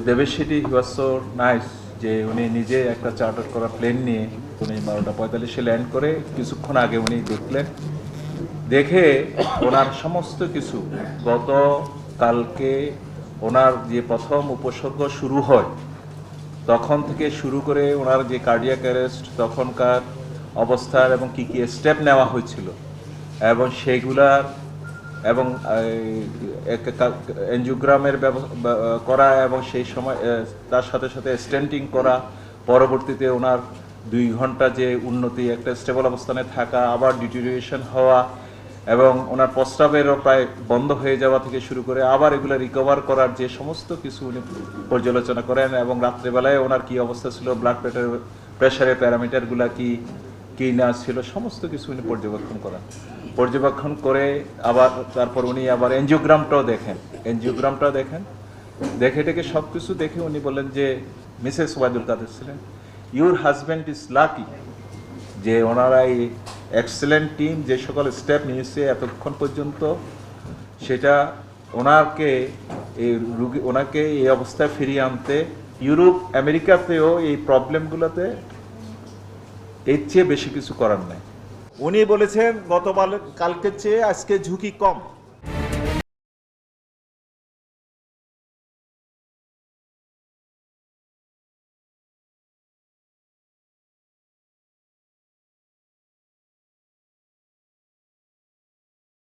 দেবেশিটি he was so nice যে উনি নিজে একটা চার্টার করা প্লেন নিয়ে উনি 12:45 ল্যান্ড করে কিছুক্ষণ আগে উনি দেখলেন, দেখে ওনার সমস্ত কিছু গত কালকে ওনার যে প্রথম উপসর্গ শুরু হয় তখন থেকে শুরু করে ওনার যে কার্ডিয়াক অ্যারেস্ট তখনকার অবস্থার এবং কী কী স্টেপ নেওয়া হয়েছিল এবং সেইগুলার এবং এনজিওগ্রামের করা এবং সেই সময় তার সাথে সাথে স্টেন্টিং করা, পরবর্তীতে ওনার 2 ঘন্টা যে উন্নতি একটা স্টেবল অবস্থানে থাকা, আবার ডিটেরিয়েশন হওয়া এবং ওনার প্রস্রাবেরও প্রায় বন্ধ হয়ে যাওয়া থেকে শুরু করে আবার এগুলো রিকভার করার যে সমস্ত কিছু উনি পর্যালোচনা করেন এবং রাত্রেবেলায় ওনার কী অবস্থা ছিল, ব্লাড প্রেশারের প্যারামিটারগুলো কী না ছিল সমস্ত কিছু উনি পর্যবেক্ষণ করে আবার তারপর উনি আবার এনজিওগ্রামটাও দেখেন, দেখে টেকে সব কিছু দেখে উনি বললেন যে মিসেস ওবায়দুল কাদের ছিলেন, ইউর হাজব্যান্ড ইজ লাকি যে ওনারা এই এক্সেলেন্ট টিম যে সকল স্টেপ নিয়েছে এতক্ষণ পর্যন্ত সেটা ওনাকে এই অবস্থায় ফিরিয়ে আনতে ইউরোপ আমেরিকাতেও এই প্রবলেমগুলোতে এর চেয়ে বেশি কিছু করার নাই। উনি বলেছেন কালকের চেয়ে আজকে ঝুঁকি কম।